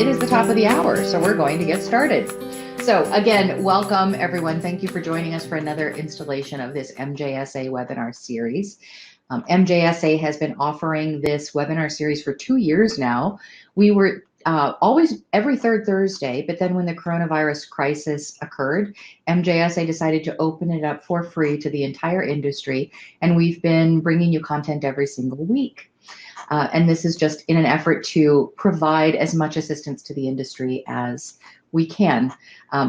it is the top of the hour, so we're going to get started. So again, welcome everyone. Thank you for joining us for another installation of this MJSA webinar series. MJSA has been offering this webinar series for 2 years now. We were always every third Thursday, but then when the coronavirus crisis occurred, MJSA decided to open it up for free to the entire industry, and we've been bringing you content every single week. And this is just in an effort to provide as much assistance to the industry as we can.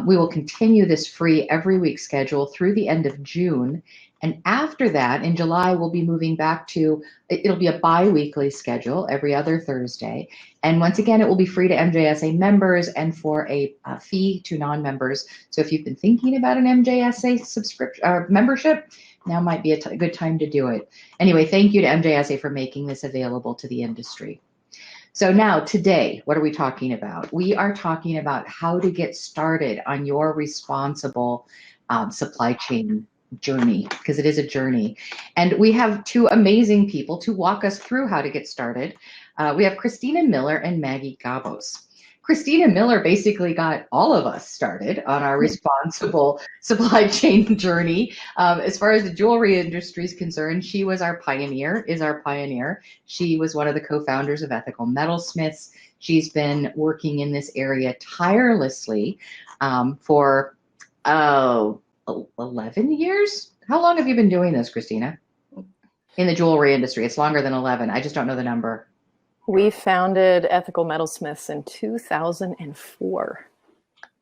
We will continue this free every week schedule through the end of June. And after that, in July, we'll be moving back to, it'll be a bi-weekly schedule every other Thursday. And once again, it will be free to MJSA members and for a fee to non-members. So if you've been thinking about an MJSA subscription or membership, now might be a good time to do it. Anyway, thank you to MJSA for making this available to the industry. So now today, what are we talking about? We are talking about how to get started on your responsible supply chain journey, because it is a journey. And we have two amazing people to walk us through how to get started. We have Christina Miller and Maggie Gabos. Christina Miller basically got all of us started on our responsible supply chain journey. As far as the jewelry industry is concerned, she was our pioneer, is our pioneer. She was one of the co-founders of Ethical Metalsmiths. She's been working in this area tirelessly for 11 years. How long have you been doing this, Christina? In the jewelry industry, it's longer than 11. I just don't know the number. We founded Ethical Metalsmiths in 2004.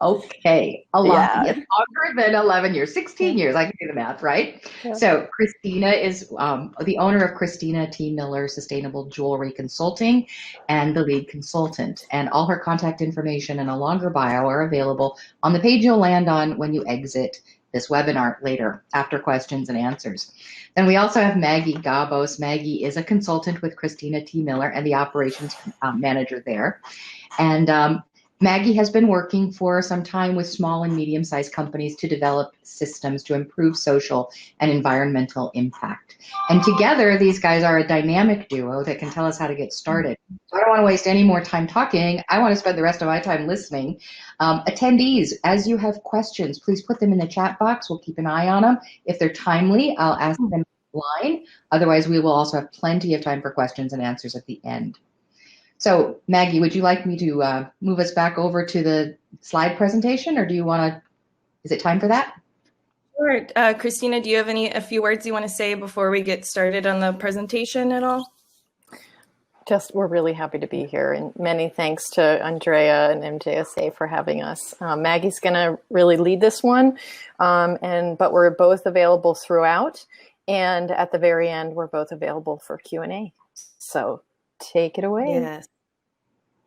Okay, a lot. Yeah. It's longer than 11 years, 16 years. I can do the math, right? Yeah. So Christina is the owner of Christina T. Miller Sustainable Jewelry Consulting and the lead consultant. And all her contact information and a longer bio are available on the page you'll land on when you exit this webinar later after questions and answers. Then we also have Maggie Gabos. Maggie is a consultant with Christina T. Miller and the operations manager there. And Maggie has been working for some time with small and medium-sized companies to develop systems to improve social and environmental impact. And together, these guys are a dynamic duo that can tell us how to get started. So I don't want to waste any more time talking. I want to spend the rest of my time listening. Attendees, as you have questions, please put them in the chat box. We'll keep an eye on them. If they're timely, I'll ask them online. Otherwise, we will also have plenty of time for questions and answers at the end. So Maggie, would you like me to move us back over to the slide presentation, or do you want to, is it time for that? Sure. Christina, do you have a few words you want to say before we get started on the presentation at all? Just, we're really happy to be here, and many thanks to Andrea and MJSA for having us. Maggie's going to really lead this one, but we're both available throughout, and at the very end, we're both available for Q&A. So take it away. Yes.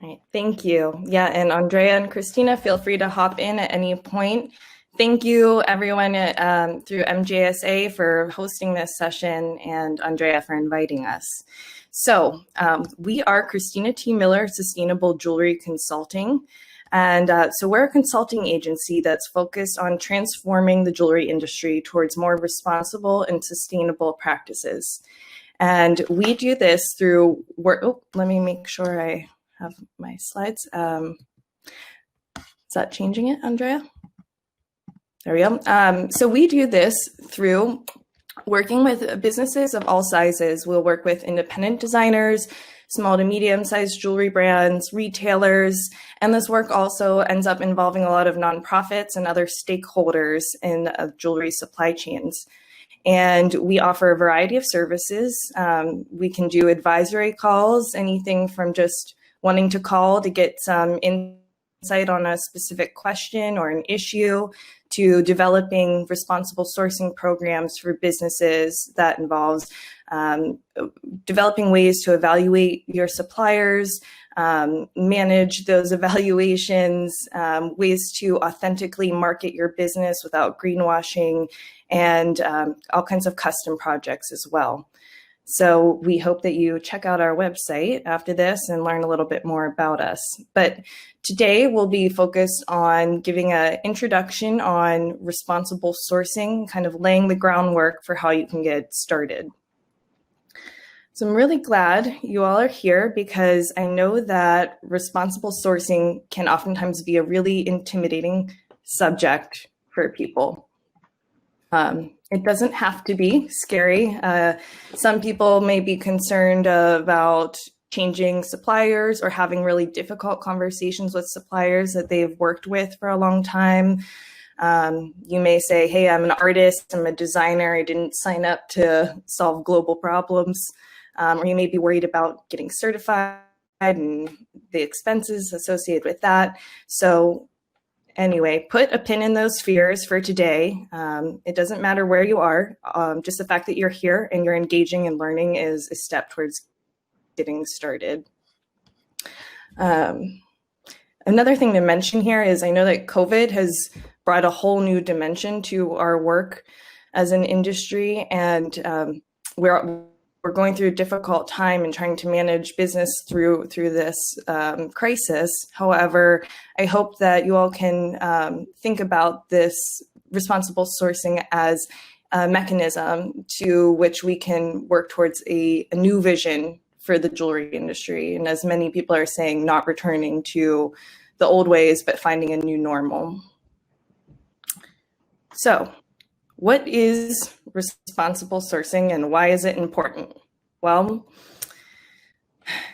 All right. Thank you. Yeah, and Andrea and Christina, feel free to hop in at any point. Thank you, everyone through MJSA for hosting this session, and Andrea for inviting us. So we are Christina T. Miller Sustainable Jewelry Consulting. And so we're a consulting agency that's focused on transforming the jewelry industry towards more responsible and sustainable practices. And we do this through work. Oh, let me make sure I have my slides. Is that changing it, Andrea? There we go. So we do this through working with businesses of all sizes. We'll work with independent designers, small to medium-sized jewelry brands, retailers, and this work also ends up involving a lot of nonprofits and other stakeholders in jewelry supply chains. And we offer a variety of services. We can do advisory calls, anything from just wanting to call to get some insight on a specific question or an issue, to developing responsible sourcing programs for businesses that involves developing ways to evaluate your suppliers, manage those evaluations, ways to authentically market your business without greenwashing, and all kinds of custom projects as well. So we hope that you check out our website after this and learn a little bit more about us. But today we'll be focused on giving an introduction on responsible sourcing, kind of laying the groundwork for how you can get started. So I'm really glad you all are here because I know that responsible sourcing can oftentimes be a really intimidating subject for people. It doesn't have to be scary. Some people may be concerned about changing suppliers or having really difficult conversations with suppliers that they've worked with for a long time. You may say, hey, I'm an artist, I'm a designer, I didn't sign up to solve global problems. Or you may be worried about getting certified and the expenses associated with that. So anyway, put a pin in those fears for today. It doesn't matter where you are. Just the fact that you're here and you're engaging and learning is a step towards getting started. Another thing to mention here is I know that COVID has brought a whole new dimension to our work as an industry, and we're going through a difficult time and trying to manage business through this crisis. However, I hope that you all can think about this responsible sourcing as a mechanism to which we can work towards a new vision for the jewelry industry. And as many people are saying, not returning to the old ways, but finding a new normal. So, what is responsible sourcing and why is it important? Well,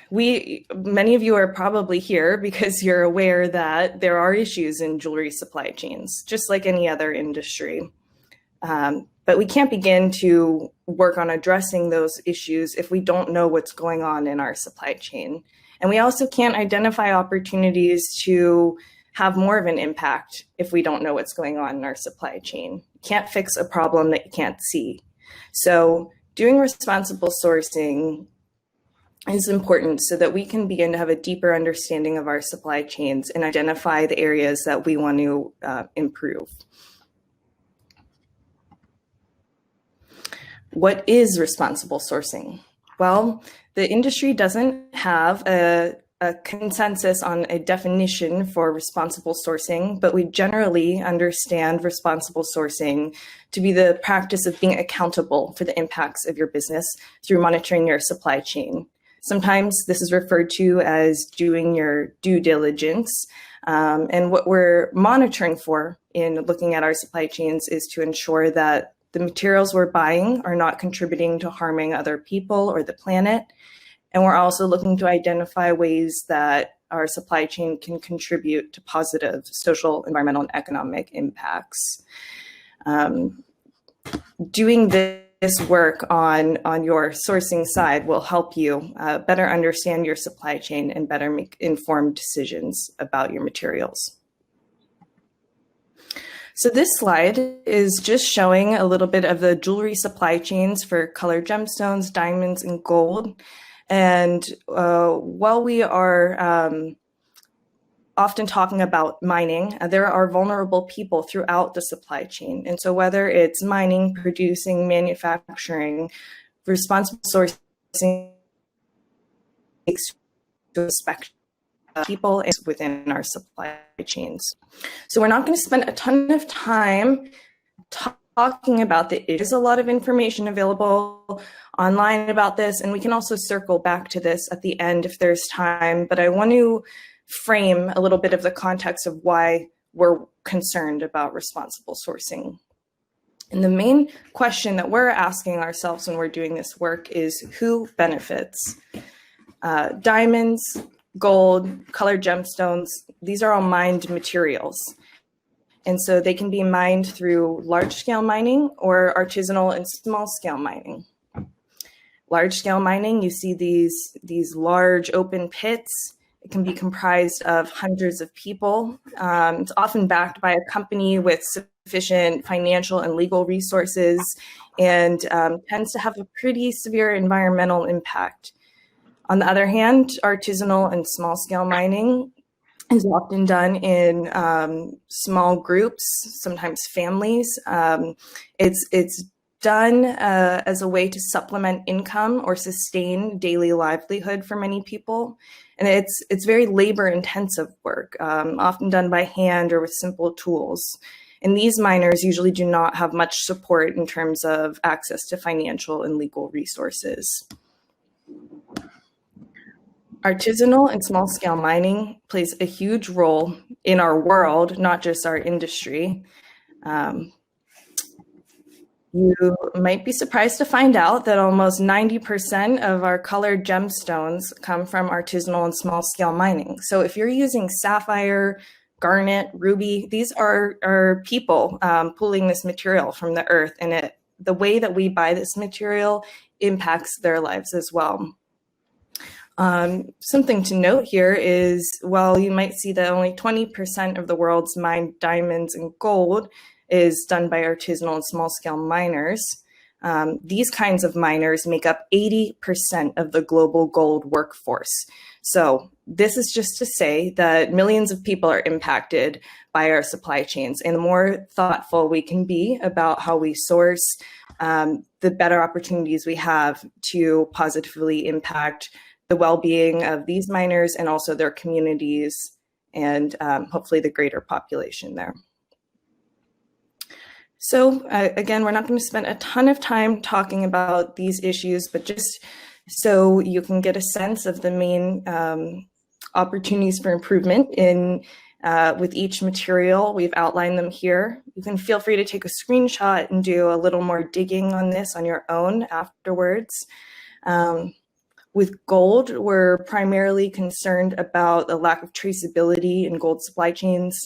many of you are probably here because you're aware that there are issues in jewelry supply chains, just like any other industry. But we can't begin to work on addressing those issues if we don't know what's going on in our supply chain. And we also can't identify opportunities to have more of an impact if we don't know what's going on in our supply chain. You can't fix a problem that you can't see. So doing responsible sourcing is important so that we can begin to have a deeper understanding of our supply chains and identify the areas that we want to improve. What is responsible sourcing? Well, the industry doesn't have a consensus on a definition for responsible sourcing, but we generally understand responsible sourcing to be the practice of being accountable for the impacts of your business through monitoring your supply chain. Sometimes this is referred to as doing your due diligence. And what we're monitoring for in looking at our supply chains is to ensure that the materials we're buying are not contributing to harming other people or the planet. And we're also looking to identify ways that our supply chain can contribute to positive social, environmental, and economic impacts. Doing this work on your sourcing side will help you better understand your supply chain and better make informed decisions about your materials. So this slide is just showing a little bit of the jewelry supply chains for colored gemstones, diamonds, and gold. And while we are often talking about mining, there are vulnerable people throughout the supply chain. And so whether it's mining, producing, manufacturing, responsible sourcing to respect people within our supply chains. So we're not going to spend a ton of time talking about the issues. There's a lot of information available online about this, and we can also circle back to this at the end if there's time, but I want to frame a little bit of the context of why we're concerned about responsible sourcing. And the main question that we're asking ourselves when we're doing this work is who benefits? Diamonds, gold, colored gemstones, these are all mined materials. And so they can be mined through large-scale mining or artisanal and small-scale mining. Large-scale mining, you see these large open pits. It can be comprised of hundreds of people. It's often backed by a company with sufficient financial and legal resources and tends to have a pretty severe environmental impact. On the other hand, artisanal and small-scale mining is often done in small groups, sometimes families. It's done as a way to supplement income or sustain daily livelihood for many people. And it's very labor-intensive work, often done by hand or with simple tools. And these miners usually do not have much support in terms of access to financial and legal resources. Artisanal and small-scale mining plays a huge role in our world, not just our industry. You might be surprised to find out that almost 90% of our colored gemstones come from artisanal and small-scale mining. So if you're using sapphire, garnet, ruby, these are people pulling this material from the earth, and the way that we buy this material impacts their lives as well. Something to note here is, while you might see that only 20% of the world's mined diamonds and gold is done by artisanal and small-scale miners, these kinds of miners make up 80% of the global gold workforce. So this is just to say that millions of people are impacted by our supply chains, and the more thoughtful we can be about how we source, the better opportunities we have to positively impact the well-being of these miners and also their communities, and hopefully the greater population there. So again, we're not going to spend a ton of time talking about these issues, but just so you can get a sense of the main opportunities for improvement with each material, we've outlined them here. You can feel free to take a screenshot and do a little more digging on this on your own afterwards. With gold, we're primarily concerned about the lack of traceability in gold supply chains,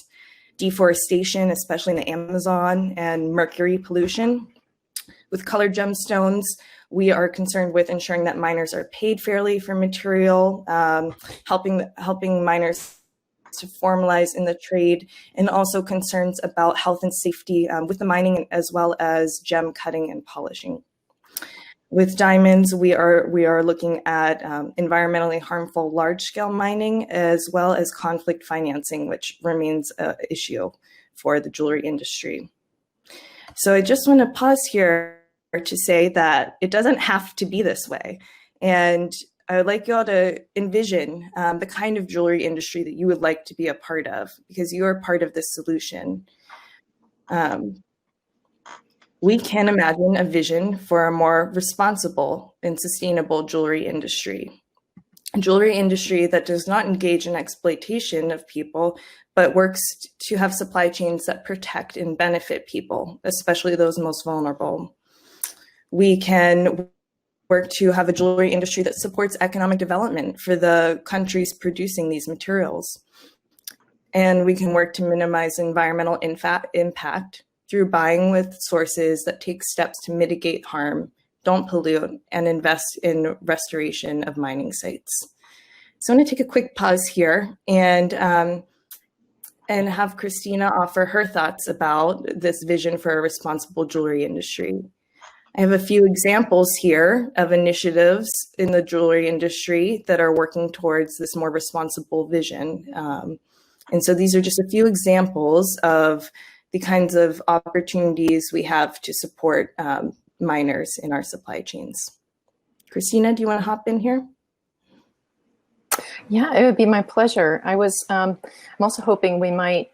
deforestation, especially in the Amazon, and mercury pollution. With colored gemstones, we are concerned with ensuring that miners are paid fairly for material, helping miners to formalize in the trade, and also concerns about health and safety with the mining, as well as gem cutting and polishing. With diamonds, we are looking at environmentally harmful large-scale mining, as well as conflict financing, which remains an issue for the jewelry industry. So I just want to pause here to say that it doesn't have to be this way. And I would like you all to envision the kind of jewelry industry that you would like to be a part of, because you are part of this solution. We can imagine a vision for a more responsible and sustainable jewelry industry. A jewelry industry that does not engage in exploitation of people, but works to have supply chains that protect and benefit people, especially those most vulnerable. We can work to have a jewelry industry that supports economic development for the countries producing these materials. And we can work to minimize environmental impact through buying with sources that take steps to mitigate harm, don't pollute, and invest in restoration of mining sites. So I'm going to take a quick pause here and have Christina offer her thoughts about this vision for a responsible jewelry industry. I have a few examples here of initiatives in the jewelry industry that are working towards this more responsible vision. And so these are just a few examples of the kinds of opportunities we have to support miners in our supply chains. Christina, do you want to hop in here? Yeah, it would be my pleasure. I'm also hoping we might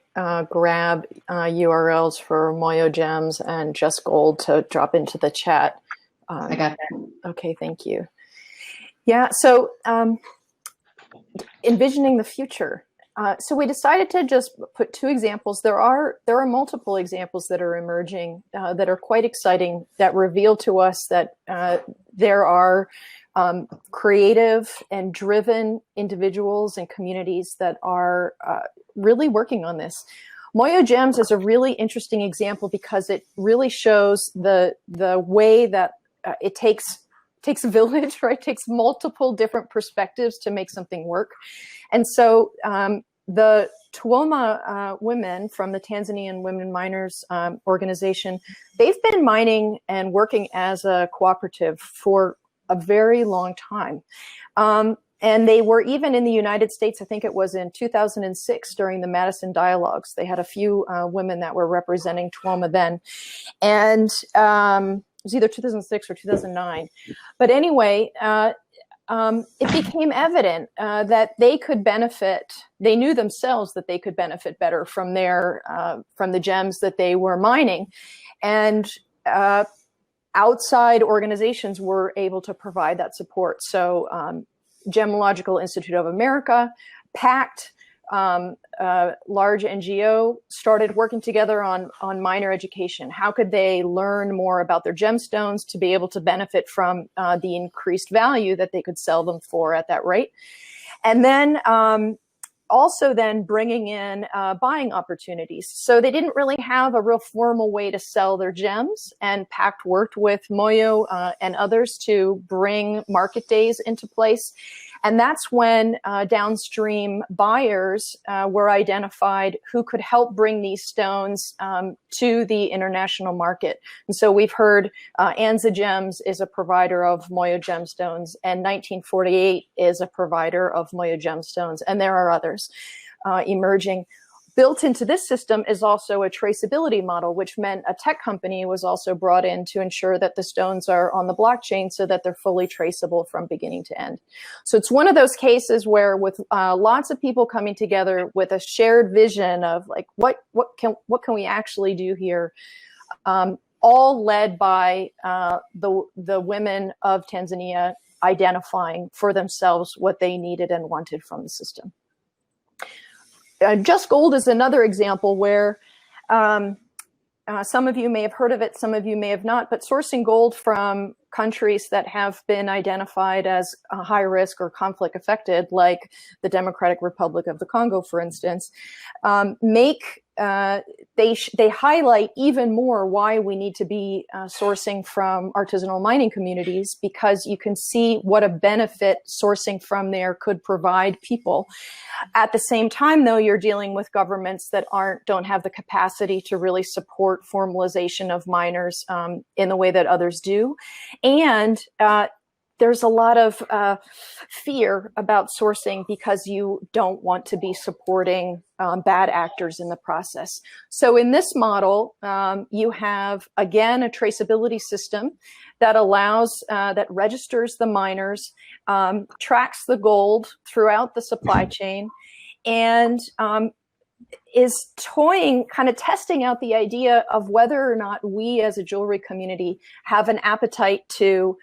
grab URLs for Moyo Gems and Just Gold to drop into the chat. I got that. Okay, thank you. Yeah, so envisioning the future. So we decided to just put two examples. There are multiple examples that are emerging that are quite exciting, that reveal to us that there are creative and driven individuals and communities that are really working on this. Moyo Gems is a really interesting example because it really shows the way that it takes a village, right? It takes multiple different perspectives to make something work. And so the Tuoma women from the Tanzanian Women Miners organization, they've been mining and working as a cooperative for a very long time. And they were even in the United States, I think it was in 2006 during the Madison Dialogues. They had a few women that were representing Tuoma then. And it was either 2006 or 2009. But anyway, it became evident that they could benefit. They knew themselves that they could benefit better from from the gems that they were mining, and outside organizations were able to provide that support. So Gemological Institute of America, PACT, large NGO, started working together on miner education. How could they learn more about their gemstones to be able to benefit from the increased value that they could sell them for at that rate? And then also then bringing in buying opportunities. So they didn't really have a real formal way to sell their gems, and PACT worked with Moyo and others to bring market days into place. And that's when downstream buyers were identified who could help bring these stones to the international market. And so we've heard Anza Gems is a provider of Moyo gemstones, and 1948 is a provider of Moyo gemstones, and there are others emerging. Built into this system is also a traceability model, which meant a tech company was also brought in to ensure that the stones are on the blockchain so that they're fully traceable from beginning to end. So it's one of those cases where with lots of people coming together with a shared vision of like, what can we actually do here? All led by the women of Tanzania identifying for themselves what they needed and wanted from the system. Just Gold is another example where some of you may have heard of it, some of you may have not, but sourcing gold from countries that have been identified as high risk or conflict affected, like the Democratic Republic of the Congo, for instance, they highlight even more why we need to be sourcing from artisanal mining communities, because you can see what a benefit sourcing from there could provide people. At the same time, though, you're dealing with governments that don't have the capacity to really support formalization of miners in the way that others do. And there's a lot of fear about sourcing because you don't want to be supporting bad actors in the process. So in this model, you have, again, a traceability system that allows, that registers the miners, tracks the gold throughout the supply chain, and is kind of testing out the idea of whether or not we as a jewelry community have an appetite to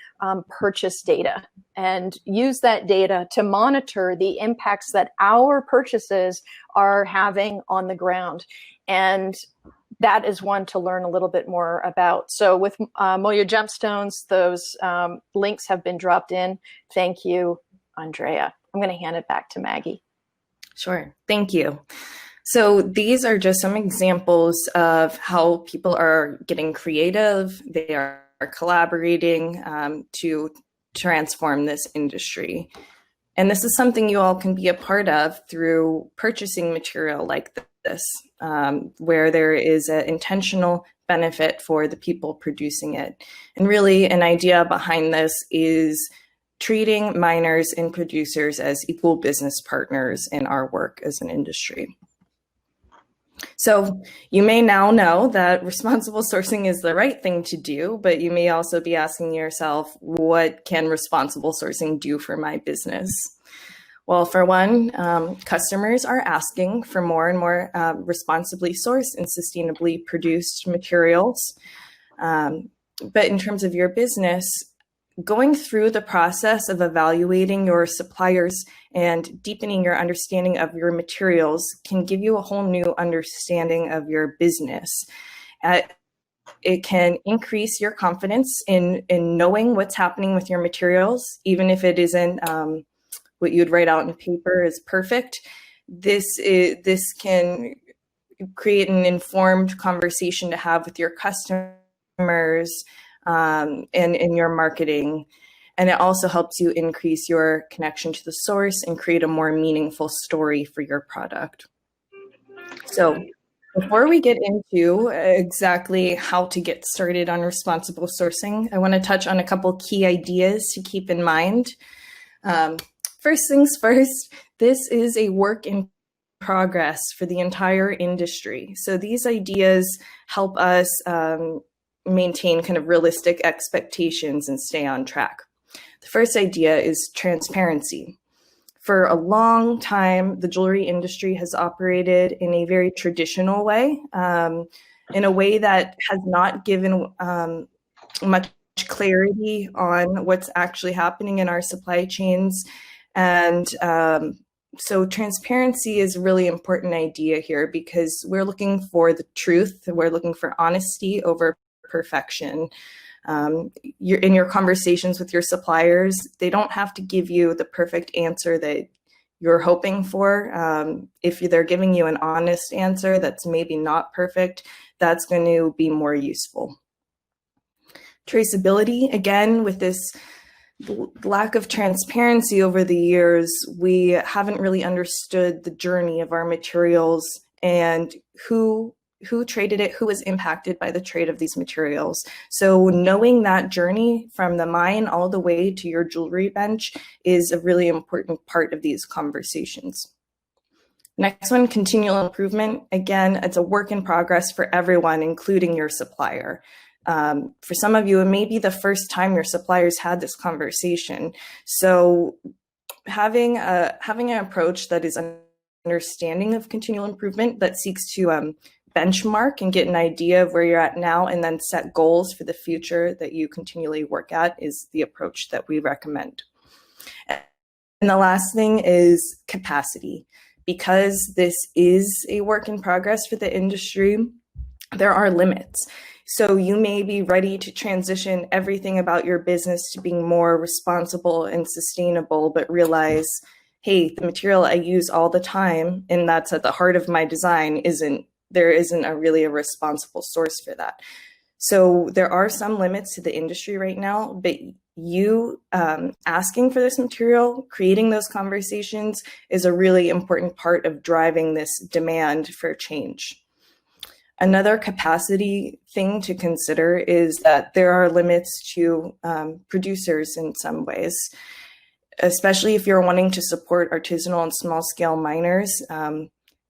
purchase data and use that data to monitor the impacts that our purchases are having on the ground. And that is one to learn a little bit more about. So with Moyo Gemstones, those links have been dropped in. Thank you, Andrea. I'm going to hand it back to Maggie. Sure. Thank you. So these are just some examples of how people are getting creative. They are collaborating to transform this industry. And this is something you all can be a part of through purchasing material like this, where there is an intentional benefit for the people producing it. And really an idea behind this is treating miners and producers as equal business partners in our work as an industry. So you may now know that responsible sourcing is the right thing to do, but you may also be asking yourself, what can responsible sourcing do for my business? Well, for one, customers are asking for more and more responsibly sourced and sustainably produced materials. But in terms of your business, going through the process of evaluating your suppliers and deepening your understanding of your materials can give you a whole new understanding of your business. It can increase your confidence in knowing what's happening with your materials, even if it isn't what you'd write out in paper is perfect. This can create an informed conversation to have with your customers and in your marketing. And it also helps you increase your connection to the source and create a more meaningful story for your product. So before we get into exactly how to get started on responsible sourcing, I want to touch on a couple key ideas to keep in mind. First things first, this is a work in progress for the entire industry. So these ideas help us maintain kind of realistic expectations and stay on track. The first idea is transparency. For a long time, the jewelry industry has operated in a very traditional way, in a way that has not given much clarity on what's actually happening in our supply chains And so transparency is a really important idea here because we're looking for the truth. We're looking for honesty over perfection. You're in your conversations with your suppliers, they don't have to give you the perfect answer that you're hoping for. If they're giving you an honest answer that's maybe not perfect, that's going to be more useful. Traceability, again, with this lack of transparency over the years, we haven't really understood the journey of our materials and who traded it, who was impacted by the trade of these materials. So knowing that journey from the mine all the way to your jewelry bench is a really important part of these conversations. Next one, continual improvement. Again, it's a work in progress for everyone, including your supplier. For some of you, it may be the first time your suppliers had this conversation. So having an approach that is understanding of continual improvement, that seeks to benchmark and get an idea of where you're at now and then set goals for the future that you continually work at, is the approach that we recommend. And the last thing is capacity. Because this is a work in progress for the industry, there are limits. So you may be ready to transition everything about your business to being more responsible and sustainable, but realize, hey, the material I use all the time, and that's at the heart of my design, there isn't really a responsible source for that. So there are some limits to the industry right now, but you asking for this material, creating those conversations, is a really important part of driving this demand for change. Another capacity thing to consider is that there are limits to producers in some ways, especially if you're wanting to support artisanal and small scale miners.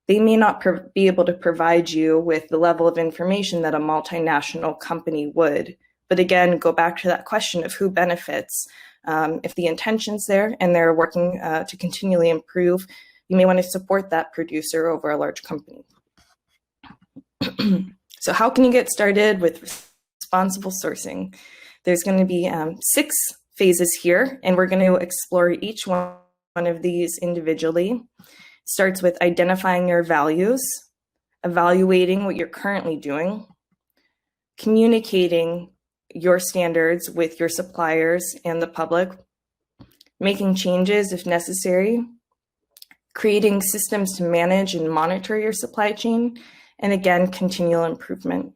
They may not be able to provide you with the level of information that a multinational company would. But again, go back to that question of who benefits. If the intention's there and they're working to continually improve, you may want to support that producer over a large company. So how can you get started with responsible sourcing? There's going to be 6 phases here, and we're going to explore each one of these individually. Starts with identifying your values, evaluating what you're currently doing, communicating your standards with your suppliers and the public, making changes if necessary, creating systems to manage and monitor your supply chain, and again, continual improvement.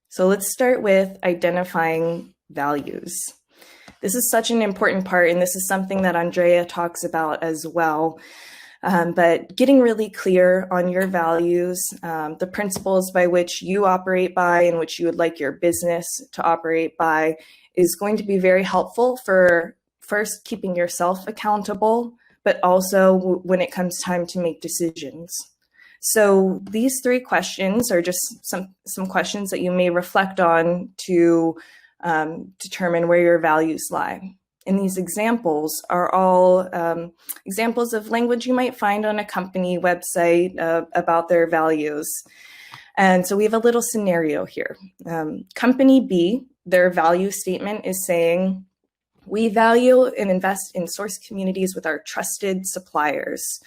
So let's start with identifying values. This is such an important part, and this is something that Andrea talks about as well. But getting really clear on your values, the principles by which you operate by and which you would like your business to operate by, is going to be very helpful for first keeping yourself accountable, but also when it comes time to make decisions. So these 3 questions are just some questions that you may reflect on to determine where your values lie. And these examples are all examples of language you might find on a company website about their values. And so we have a little scenario here. Company B, their value statement is saying, we value and invest in source communities with our trusted suppliers.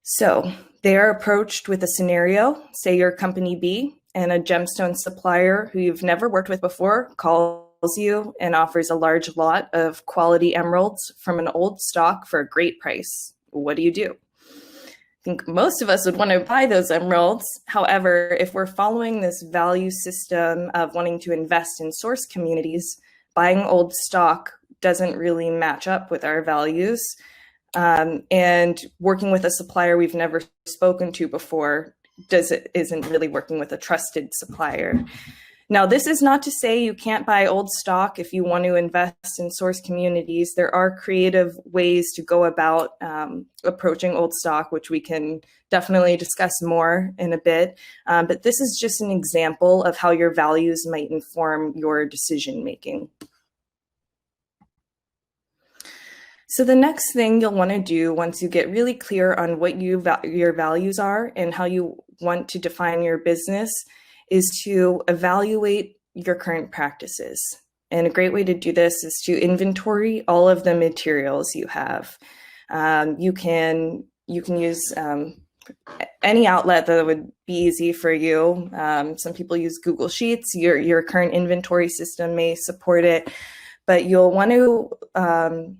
So they are approached with a scenario, say you're company B, and a gemstone supplier who you've never worked with before calls you and offers a large lot of quality emeralds from an old stock for a great price. What do you do? I think most of us would want to buy those emeralds. However, if we're following this value system of wanting to invest in source communities, buying old stock doesn't really match up with our values. And working with a supplier we've never spoken to before isn't really working with a trusted supplier. Now, this is not to say you can't buy old stock if you want to invest in source communities. There are creative ways to go about approaching old stock, which we can definitely discuss more in a bit. But this is just an example of how your values might inform your decision making. So the next thing you'll want to do once you get really clear on what your values are and how you want to define your business is to evaluate your current practices. And a great way to do this is to inventory all of the materials you have. You can use any outlet that would be easy for you. Some people use Google Sheets. Your current inventory system may support it, but you'll want to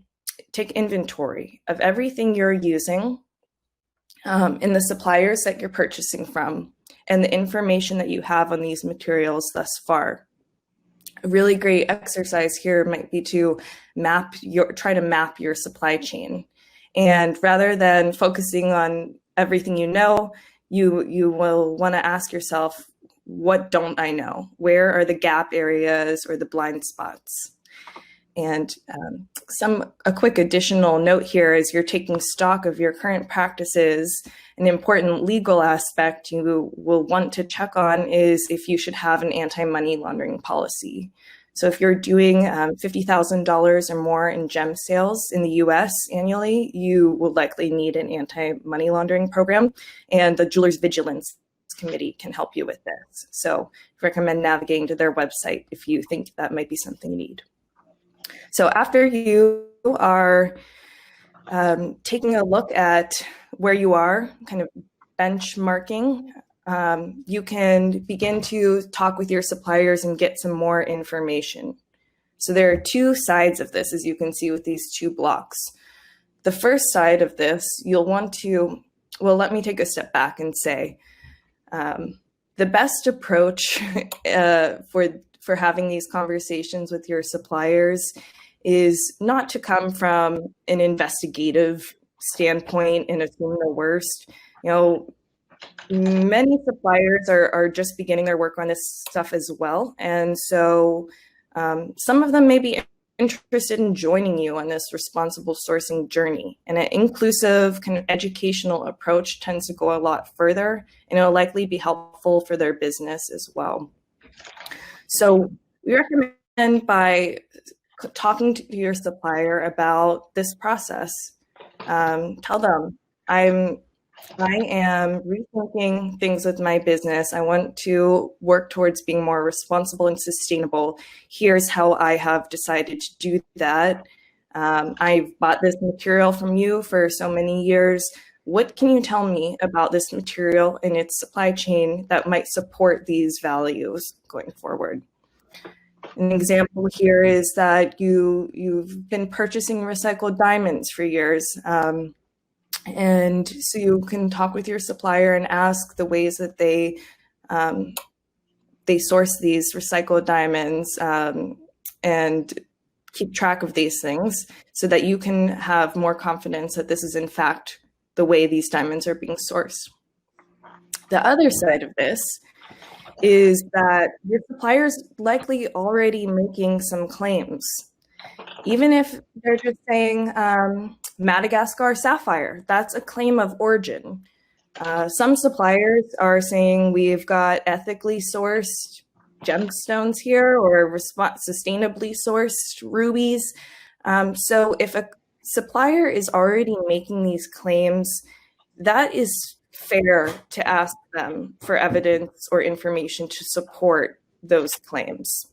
take inventory of everything you're using and the suppliers that you're purchasing from and the information that you have on these materials thus far. A really great exercise here might be to try to map your supply chain. And rather than focusing on everything you know, you will want to ask yourself, what don't I know? Where are the gap areas or the blind spots? And a quick additional note here is you're taking stock of your current practices. An important legal aspect you will want to check on is if you should have an anti-money laundering policy. So if you're doing $50,000 or more in gem sales in the US annually, you will likely need an anti-money laundering program, and the Jewelers Vigilance Committee can help you with this. So I recommend navigating to their website if you think that might be something you need. So after you are taking a look at where you are, kind of benchmarking, you can begin to talk with your suppliers and get some more information. So there are two sides of this, as you can see with these two blocks. The first side of this, you'll want to, well, let me take a step back and say, the best approach for having these conversations with your suppliers is not to come from an investigative standpoint and assume the worst. You know, many suppliers are just beginning their work on this stuff as well. And so some of them may be interested in joining you on this responsible sourcing journey. And an inclusive kind of educational approach tends to go a lot further, and it'll likely be helpful for their business as well. So we recommend by talking to your supplier about this process, tell them, I am rethinking things with my business. I want to work towards being more responsible and sustainable. Here's how I have decided to do that. I've bought this material from you for so many years. What can you tell me about this material and its supply chain that might support these values going forward? An example here is that you've been purchasing recycled diamonds for years. And so you can talk with your supplier and ask the ways that they source these recycled diamonds and keep track of these things so that you can have more confidence that this is in fact the way these diamonds are being sourced. The other side of this is that your supplier is likely already making some claims. Even if they're just saying Madagascar sapphire, that's a claim of origin. Some suppliers are saying we've got ethically sourced gemstones here or sustainably sourced rubies. So if a supplier is already making these claims, that is fair to ask them for evidence or information to support those claims.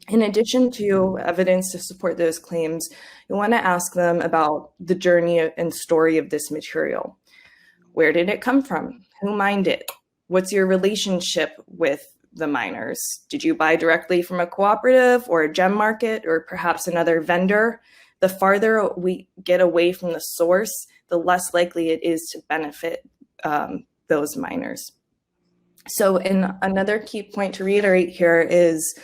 In addition to evidence to support those claims, you want to ask them about the journey and story of this material. Where did it come from? Who mined it? What's your relationship with the miners? Did you buy directly from a cooperative or a gem market or perhaps another vendor? The farther we get away from the source, the less likely it is to benefit those miners. So another key point to reiterate here is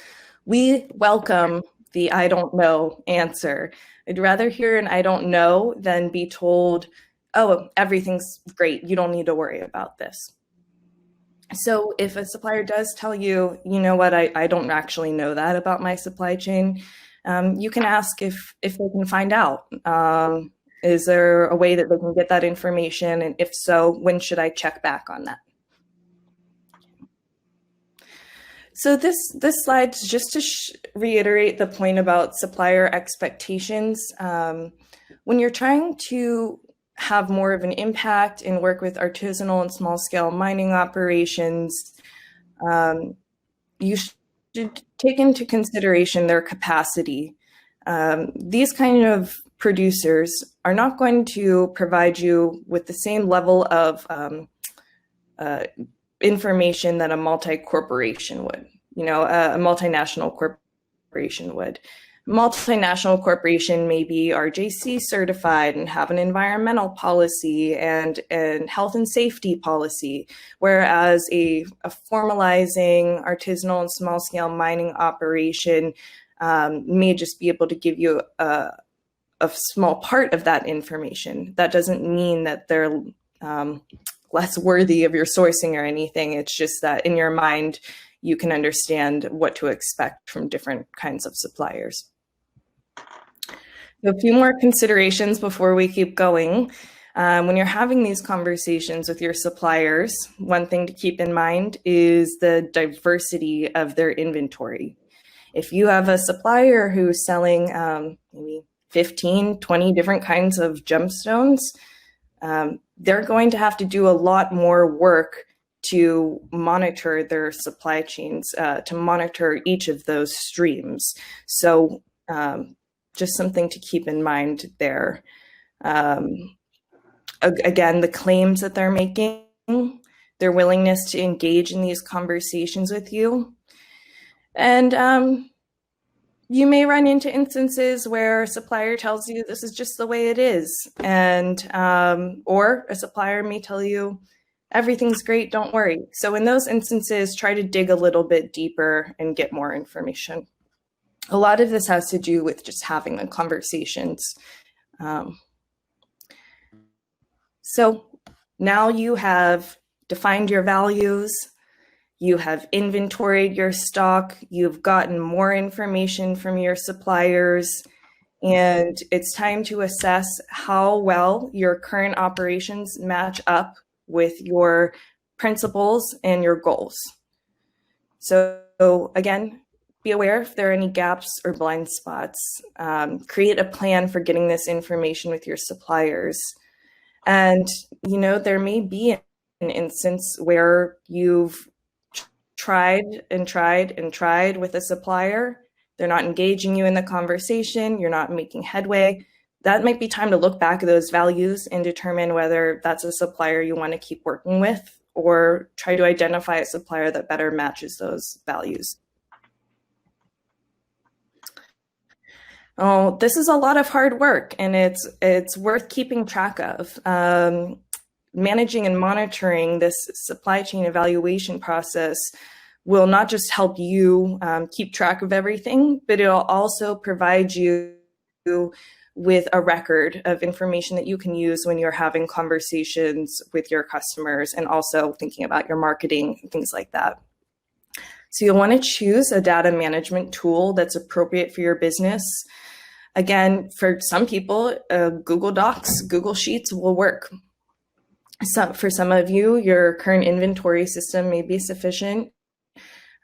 we welcome the I don't know answer. I'd rather hear an I don't know than be told, oh, everything's great, you don't need to worry about this. So if a supplier does tell you, you know what, I don't actually know that about my supply chain, you can ask if they can find out. Is there a way that they can get that information? And if so, when should I check back on that? So this slide is just to reiterate the point about supplier expectations. When you're trying to have more of an impact and work with artisanal and small scale mining operations, you should take into consideration their capacity. These kind of producers are not going to provide you with the same level of information that a multi-corporation would, a multinational corporation would. Multinational corporation may be RJC certified and have an environmental policy and health and safety policy, whereas a formalizing artisanal and small scale mining operation may just be able to give you a small part of that information. That doesn't mean that they're less worthy of your sourcing or anything. It's just that in your mind, you can understand what to expect from different kinds of suppliers. A few more considerations before we keep going. When you're having these conversations with your suppliers, one thing to keep in mind is the diversity of their inventory. If you have a supplier who's selling maybe 15, 20 different kinds of gemstones, they're going to have to do a lot more work to monitor their supply chains, to monitor each of those streams. So just something to keep in mind there. Again, the claims that they're making, their willingness to engage in these conversations with you. And you may run into instances where a supplier tells you this is just the way it is. And or a supplier may tell you, everything's great, don't worry. So in those instances, try to dig a little bit deeper and get more information. A lot of this has to do with just having the conversations. So now you have defined your values, you have inventoried your stock, you've gotten more information from your suppliers, and it's time to assess how well your current operations match up with your principles and your goals. So again, be aware if there are any gaps or blind spots. Create a plan for getting this information with your suppliers. And, there may be an instance where you've tried and tried and tried with a supplier. They're not engaging you in the conversation. You're not making headway. That might be time to look back at those values and determine whether that's a supplier you want to keep working with, or try to identify a supplier that better matches those values. Oh, this is a lot of hard work, and it's worth keeping track of. Managing and monitoring this supply chain evaluation process will not just help you keep track of everything, but it'll also provide you with a record of information that you can use when you're having conversations with your customers and also thinking about your marketing and things like that. So you'll want to choose a data management tool that's appropriate for your business. Again, for some people, Google Docs, Google Sheets will work. So for some of you, your current inventory system may be sufficient.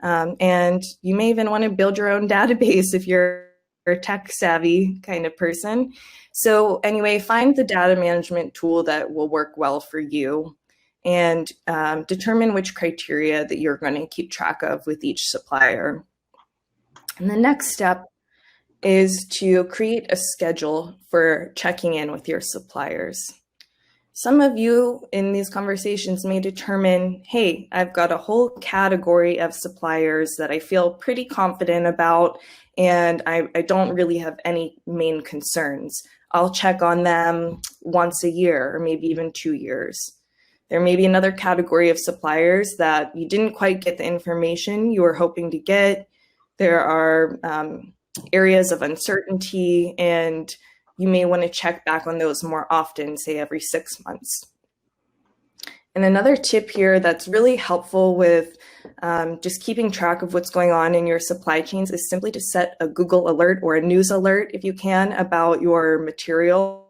And you may even want to build your own database if you're a tech savvy kind of person. So anyway, find the data management tool that will work well for you, and determine which criteria that you're going to keep track of with each supplier. And the next step is to create a schedule for checking in with your suppliers. Some of you in these conversations may determine, hey, I've got a whole category of suppliers that I feel pretty confident about, and I don't really have any main concerns. I'll check on them once a year or maybe even 2 years. There may be another category of suppliers that you didn't quite get the information you were hoping to get. There are areas of uncertainty, and you may want to check back on those more often, say every 6 months. And another tip here that's really helpful with just keeping track of what's going on in your supply chains is simply to set a Google alert or a news alert, if you can, about your material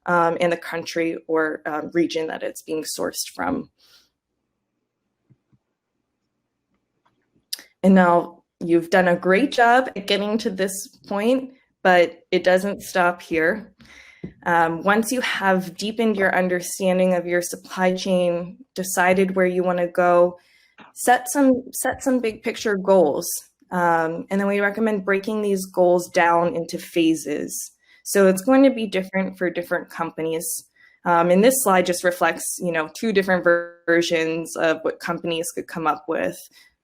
and the country or region that it's being sourced from. And now you've done a great job at getting to this point, but it doesn't stop here. Once you have deepened your understanding of your supply chain, decided where you want to go, set some big picture goals. And then we recommend breaking these goals down into phases. So it's going to be different for different companies. And this slide just reflects, two different versions of what companies could come up with.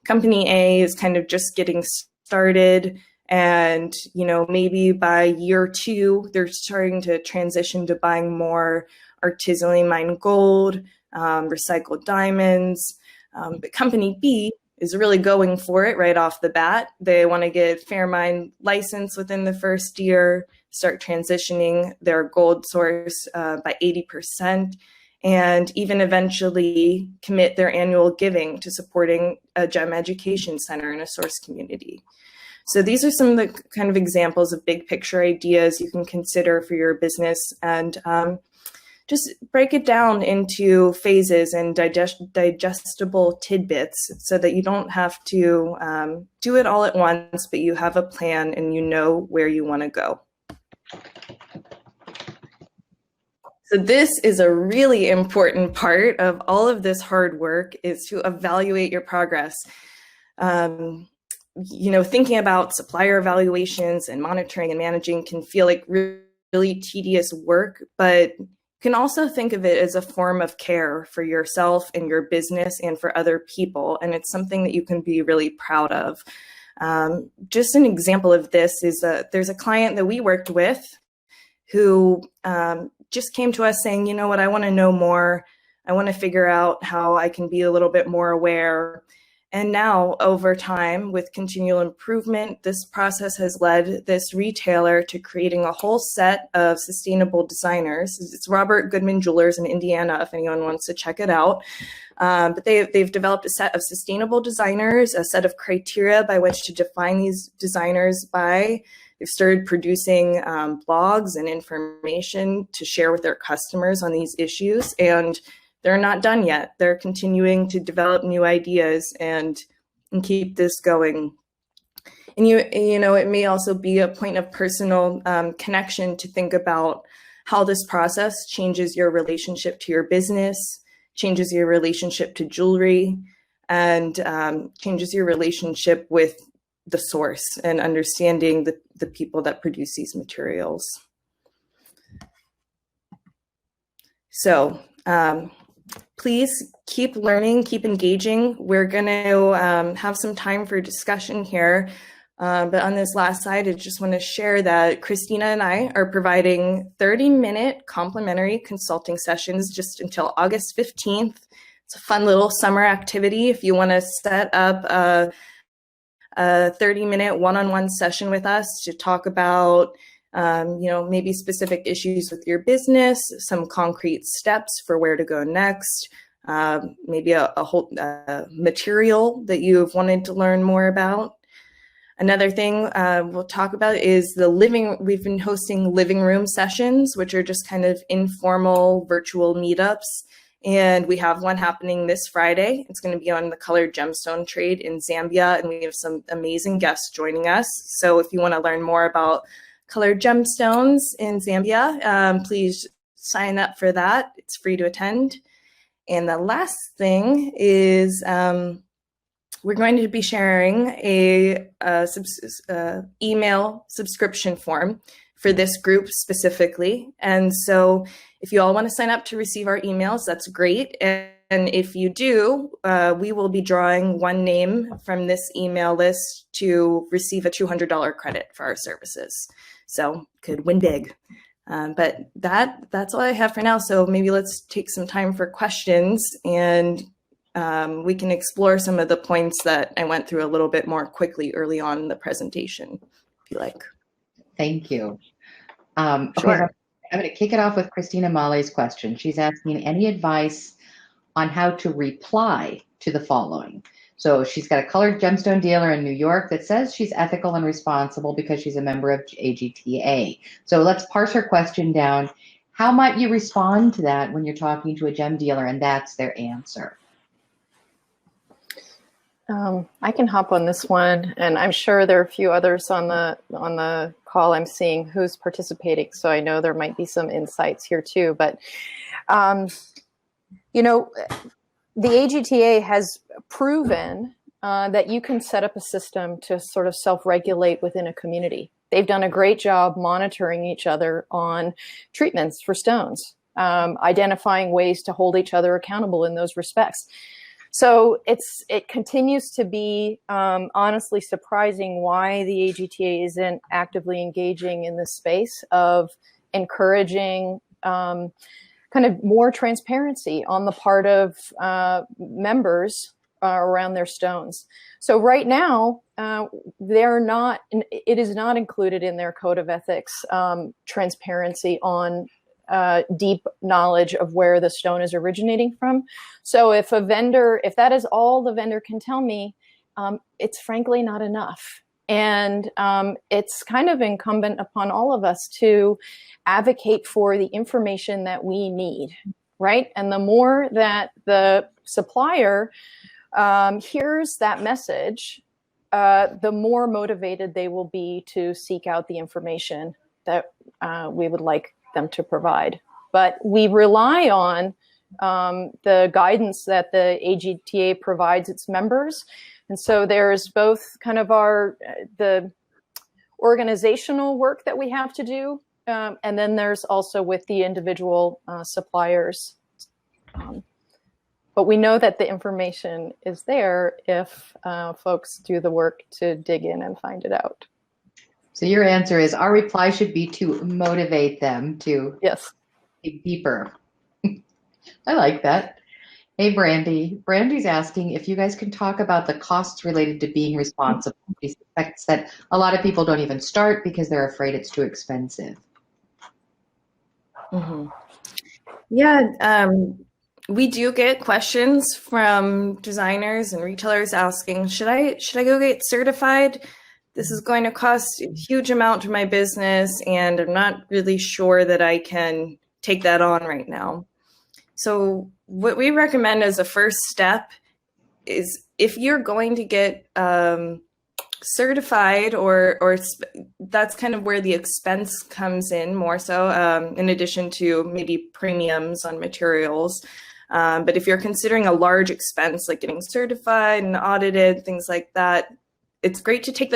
Company A is kind of just getting started, and maybe by year 2, they're starting to transition to buying more artisanally mined gold, recycled diamonds. But Company B is really going for it right off the bat. They want to get fair mine license within the first year, start transitioning their gold source by 80%, and even eventually commit their annual giving to supporting a gem education center in a source community. So these are some of the kind of examples of big picture ideas you can consider for your business, and just break it down into phases and digestible tidbits so that you don't have to do it all at once, but you have a plan and you know where you want to go. So this is a really important part of all of this hard work, is to evaluate your progress. Thinking about supplier evaluations and monitoring and managing can feel like really tedious work, but you can also think of it as a form of care for yourself and your business and for other people. And it's something that you can be really proud of. Just an example of this is there's a client that we worked with who just came to us saying, you know what, I want to know more. I want to figure out how I can be a little bit more aware. And now, over time, with continual improvement, this process has led this retailer to creating a whole set of sustainable designers. It's Robert Goodman Jewelers in Indiana, if anyone wants to check it out. But they've developed a set of sustainable designers, a set of criteria by which to define these designers by. They've started producing blogs and information to share with their customers on these issues, and they're not done yet. They're continuing to develop new ideas and keep this going. And it may also be a point of personal connection to think about how this process changes your relationship to your business, changes your relationship to jewelry, and changes your relationship with the source and understanding the people that produce these materials. So please keep learning, keep engaging. We're going to have some time for discussion here. But on this last slide, I just want to share that Christina and I are providing 30-minute complimentary consulting sessions just until August 15th. It's a fun little summer activity. If you want to set up a 30-minute one-on-one session with us to talk about maybe specific issues with your business, some concrete steps for where to go next, maybe a whole material that you've wanted to learn more about. Another thing we'll talk about is we've been hosting living room sessions, which are just kind of informal virtual meetups. And we have one happening this Friday. It's going to be on the colored gemstone trade in Zambia, and we have some amazing guests joining us. So if you want to learn more about colored gemstones in Zambia, please sign up for that. It's free to attend. And the last thing is we're going to be sharing a email subscription form for this group specifically. And so if you all want to sign up to receive our emails, that's great. And if you do, we will be drawing one name from this email list to receive a $200 credit for our services. So could win big. But that's all I have for now. So maybe let's take some time for questions, and we can explore some of the points that I went through a little bit more quickly early on in the presentation, if you like. Thank you. Sure. Okay, I'm going to kick it off with Christina Male's question. She's asking any advice on how to reply to the following. So she's got a colored gemstone dealer in New York that says she's ethical and responsible because she's a member of AGTA. So let's parse her question down. How might you respond to that when you're talking to a gem dealer and that's their answer? I can hop on this one, and I'm sure there are a few others on the call I'm seeing who's participating, so I know there might be some insights here too. But the AGTA has proven that you can set up a system to sort of self-regulate within a community. They've done a great job monitoring each other on treatments for stones, identifying ways to hold each other accountable in those respects. So it continues to be honestly surprising why the AGTA isn't actively engaging in this space of encouraging kind of more transparency on the part of members around their stones. So right now, it is not included in their code of ethics, transparency on deep knowledge of where the stone is originating from. So if that is all the vendor can tell me, it's frankly not enough. And it's kind of incumbent upon all of us to advocate for the information that we need, right? And the more that the supplier hears that message, the more motivated they will be to seek out the information that we would like them to provide. But we rely on the guidance that the AGTA provides its members. And so there's both kind of the organizational work that we have to do, and then there's also with the individual suppliers. But we know that the information is there if folks do the work to dig in and find it out. So your answer is our reply should be to motivate them to dig deeper. I like that. Hey, Brandy. Brandy's asking if you guys can talk about the costs related to being responsible. She suspects that a lot of people don't even start because they're afraid it's too expensive. Mm-hmm. Yeah, we do get questions from designers and retailers asking, should I go get certified? This is going to cost a huge amount to my business, and I'm not really sure that I can take that on right now. So what we recommend as a first step is if you're going to get certified, or that's kind of where the expense comes in more so, in addition to maybe premiums on materials. But if you're considering a large expense like getting certified and audited, things like that, it's great to take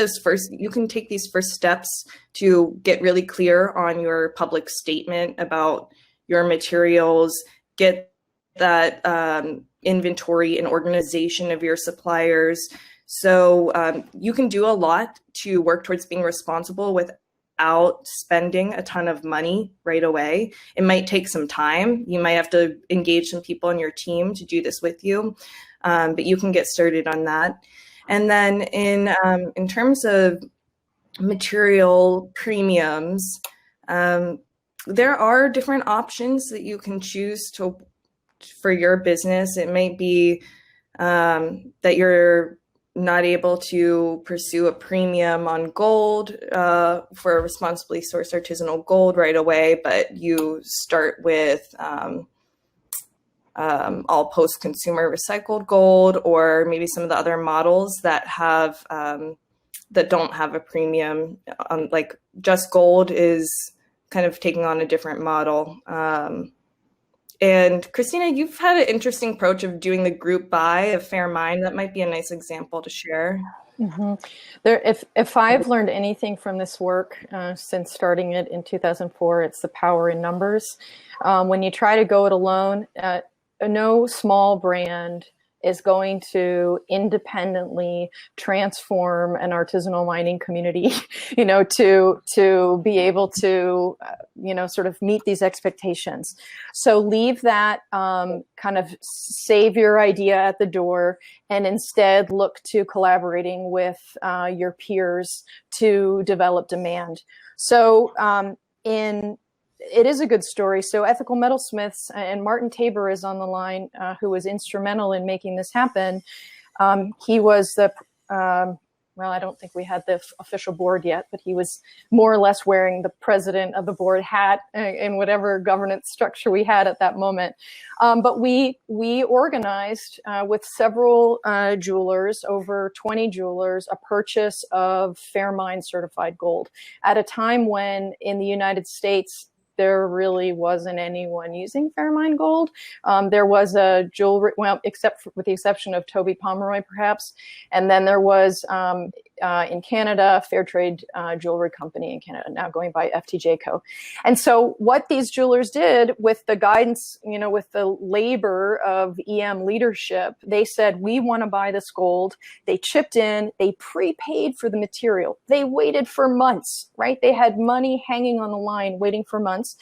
you can take these first steps to get really clear on your public statement about your materials, get that inventory and organization of your suppliers. So you can do a lot to work towards being responsible without spending a ton of money right away. It might take some time. You might have to engage some people on your team to do this with you, but you can get started on that. And then in terms of material premiums, there are different options that you can choose for your business. It might be that you're not able to pursue a premium on gold for responsibly sourced artisanal gold right away, but you start with all post-consumer recycled gold, or maybe some of the other models that have that don't have a premium. Like Just Gold is kind of taking on a different model. And Christina, you've had an interesting approach of doing the group buy of Fair Mind. That might be a nice example to share. Mm-hmm. If I've learned anything from this work since starting it in 2004, it's the power in numbers. When you try to go it alone, no small brand is going to independently transform an artisanal mining community, to be able to, sort of meet these expectations. So leave that kind of save your idea at the door, and instead look to collaborating with your peers to develop demand. So it is a good story. So Ethical Metalsmiths, and Martin Tabor is on the line, who was instrumental in making this happen. He was well, I don't think we had the official board yet, but he was more or less wearing the president of the board hat in whatever governance structure we had at that moment. But we organized with several jewelers, over 20 jewelers, a purchase of Fair Mind certified gold at a time when in the United States, there really wasn't anyone using Fairmine Gold. There was a jewelry, well, with the exception of Toby Pomeroy, perhaps. And then there was in Canada, Fairtrade Jewelry Company in Canada, now going by FTJ Co. And so what these jewelers did with the guidance, with the labor of EM leadership, they said, we want to buy this gold. They chipped in, they prepaid for the material. They waited for months, right? They had money hanging on the line, waiting for months.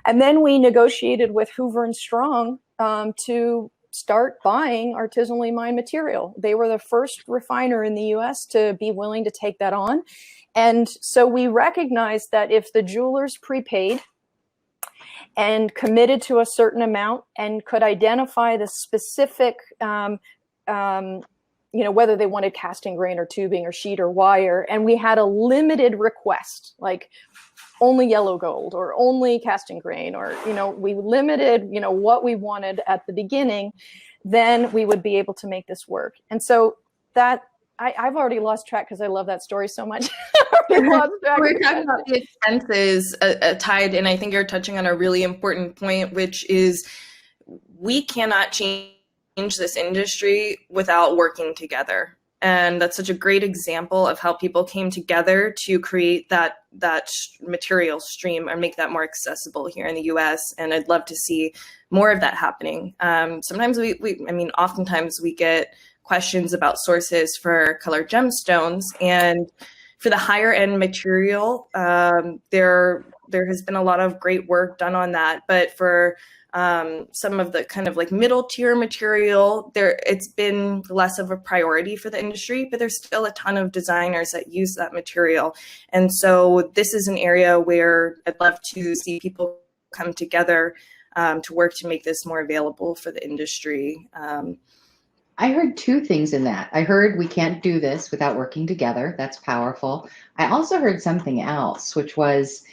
And then we negotiated with Hoover and Strong to start buying artisanally mined material. They were the first refiner in the US to be willing to take that on. And so we recognized that if the jewelers prepaid and committed to a certain amount and could identify the specific, whether they wanted casting grain or tubing or sheet or wire, and we had a limited request, like only yellow gold or only casting grain, or, we limited, what we wanted at the beginning, then we would be able to make this work. And so that, I've already lost track because I love that story so much. We're talking about the expenses tied, and I think you're touching on a really important point, which is we cannot change this industry without working together. And that's such a great example of how people came together to create that material stream and make that more accessible here in the US. And I'd love to see more of that happening. Sometimes oftentimes we get questions about sources for colored gemstones, and for the higher end material, there has been a lot of great work done on that. But for some of the kind of like middle tier material, it's been less of a priority for the industry, but there's still a ton of designers that use that material. And so this is an area where I'd love to see people come together to work to make this more available for the industry. I heard two things in that. I heard we can't do this without working together. That's powerful. I also heard something else, which was,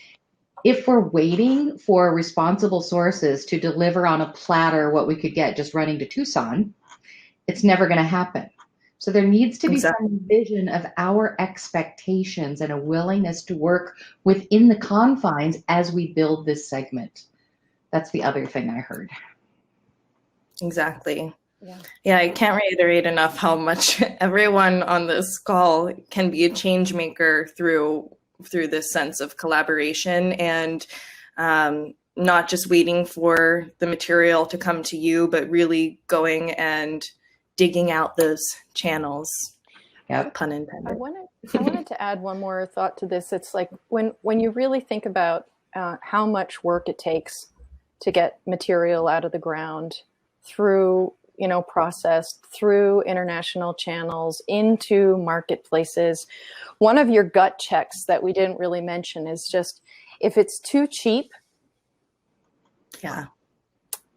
if we're waiting for responsible sources to deliver on a platter what we could get just running to Tucson, it's never going to happen. So there needs to be some vision of our expectations and a willingness to work within the confines as we build this segment. That's the other thing I heard. Exactly. Yeah, I can't reiterate enough how much everyone on this call can be a change maker through this sense of collaboration, and not just waiting for the material to come to you, but really going and digging out those channels. Yep. Pun intended. I wanted to add one more thought to this. It's like when you really think about how much work it takes to get material out of the ground through, processed through international channels into marketplaces. One of your gut checks that we didn't really mention is just, if it's too cheap,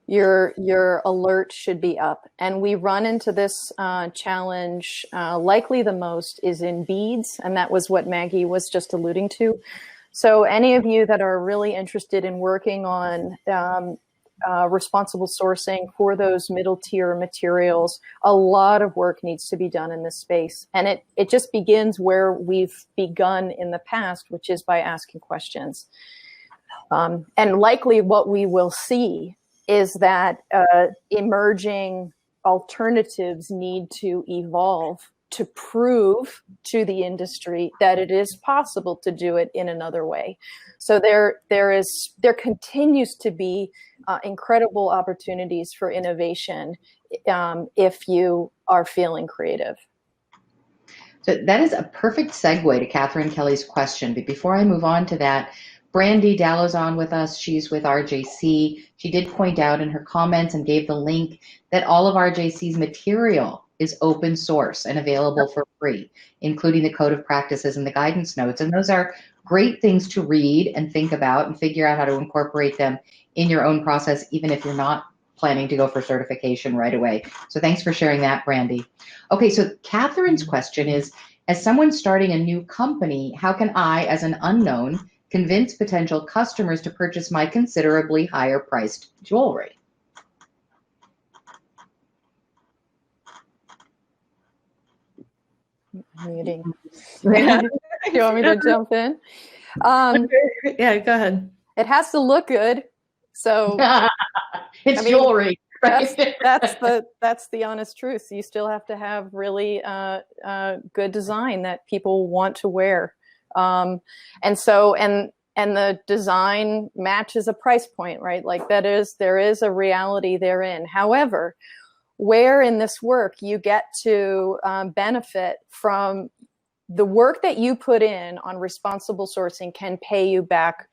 your alert should be up. And we run into this challenge, likely the most is in beads. And that was what Maggie was just alluding to. So any of you that are really interested in working on responsible sourcing for those middle tier materials, a lot of work needs to be done in this space. And it just begins where we've begun in the past, which is by asking questions. And likely what we will see is that emerging alternatives need to evolve to prove to the industry that it is possible to do it in another way. So there continues to be incredible opportunities for innovation if you are feeling creative. So that is a perfect segue to Catherine Kelly's question. But before I move on to that, Brandy Dallow's on with us. She's with RJC. She did point out in her comments and gave the link that all of RJC's material is open source and available for free, including the code of practices and the guidance notes. And those are great things to read and think about and figure out how to incorporate them in your own process, even if you're not planning to go for certification right away. So thanks for sharing that, Brandy. Okay, so Catherine's question is, as someone starting a new company, how can I, as an unknown, convince potential customers to purchase my considerably higher priced jewelry? Meeting. You want me to jump in? Yeah, go ahead. It has to look good. So it's jewelry. Right? That's the honest truth. You still have to have really good design that people want to wear. And the design matches a price point, right? Like there is a reality therein. However, where in this work you get to benefit from the work that you put in on responsible sourcing can pay you back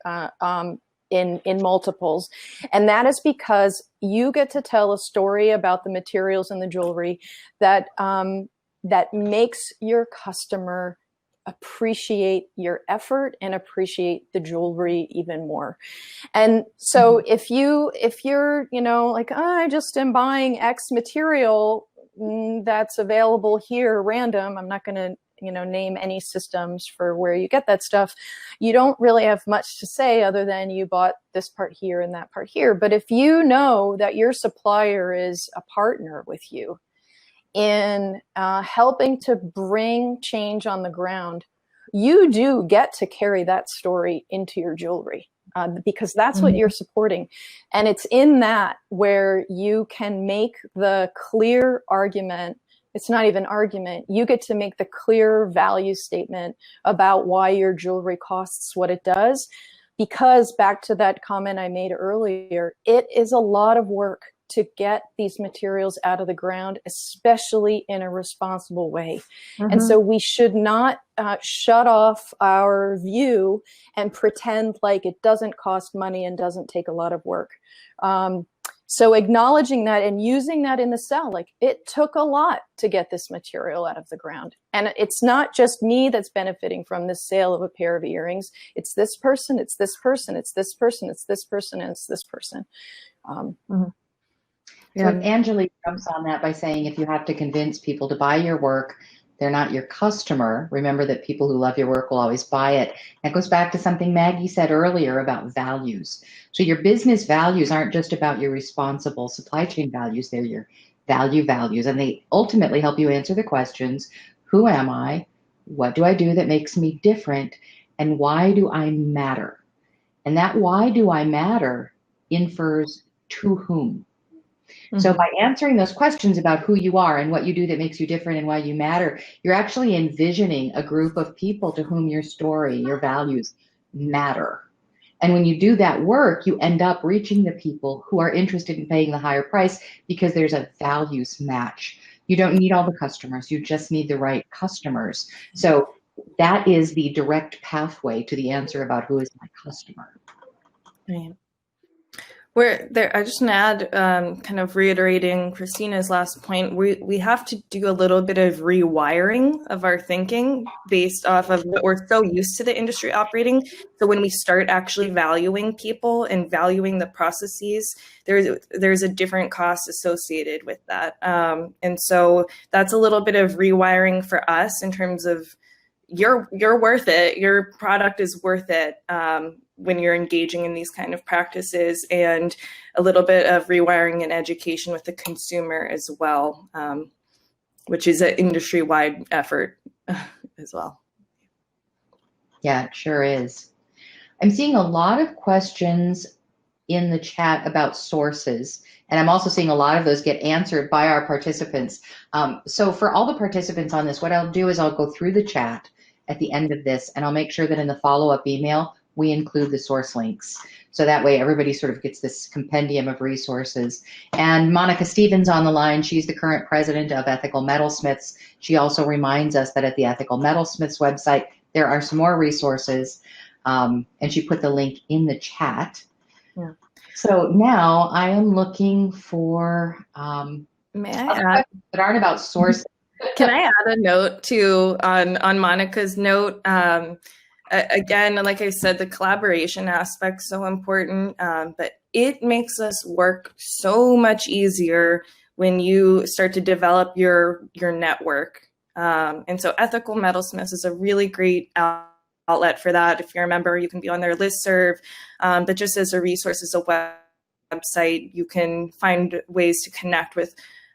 in multiples. And that is because you get to tell a story about the materials and the jewelry that makes your customer appreciate your effort and appreciate the jewelry even more. And so if you're, like, I just am buying X material that's available here random, I'm not going to, name any systems for where you get that stuff. You don't really have much to say other than you bought this part here and that part here. But if you know that your supplier is a partner with you in helping to bring change on the ground, you do get to carry that story into your jewelry because that's what you're supporting. And it's in that where you can make the clear argument. It's not even argument. You get to make the clear value statement about why your jewelry costs what it does. Because back to that comment I made earlier, it is a lot of work to get these materials out of the ground, especially in a responsible way. And so we should not shut off our view and pretend like it doesn't cost money and doesn't take a lot of work. So acknowledging that and using that in the sell, like it took a lot to get this material out of the ground. And it's not just me that's benefiting from this sale of a pair of earrings. It's this person, it's this person, it's this person, it's this person, and it's this person. So Angelique jumps on that by saying if you have to convince people to buy your work, they're not your customer. Remember that people who love your work will always buy it. That goes back to something Maggie said earlier about values. So your business values aren't just about your responsible supply chain values, they're your values. And they ultimately help you answer the questions, who am I? What do I do that makes me different? And why do I matter? And that why do I matter infers to whom? So by answering those questions about who you are and what you do that makes you different and why you matter, you're actually envisioning a group of people to whom your story, your values matter. And when you do that work, you end up reaching the people who are interested in paying the higher price because there's a values match. You don't need all the customers. You just need the right customers. So that is the direct pathway to the answer about who is my customer. Right. I just want to add, kind of reiterating Christina's last point, we have to do a little bit of rewiring of our thinking based off of what we're so used to the industry operating. So when we start actually valuing people and valuing the processes, there's a different cost associated with that. And so that's a little bit of rewiring for us in terms of you're worth it. Your product is worth it. When you're engaging in these kind of practices, and a little bit of rewiring and education with the consumer as well, which is an industry-wide effort as well. Yeah, it sure is. I'm seeing a lot of questions in the chat about sources, and I'm also seeing a lot of those get answered by our participants. So for all the participants on this, what I'll do is I'll go through the chat at the end of this, and I'll make sure that in the follow-up email, we include the source links. So that way everybody sort of gets this compendium of resources. And Monica Stevens on the line, she's the current president of Ethical Metalsmiths. She also reminds us that at the Ethical Metalsmiths website, there are some more resources. And she put the link in the chat. Yeah. So now I am looking for May I add? that aren't about sources. Can I add a note too on Monica's note? Again, like I said, the collaboration aspect's so important, but it makes us work so much easier when you start to develop your network. And so Ethical Metalsmiths is a really great outlet for that. If you're a member, you can be on their listserv, but just as a resource, as a website, you can find ways to connect with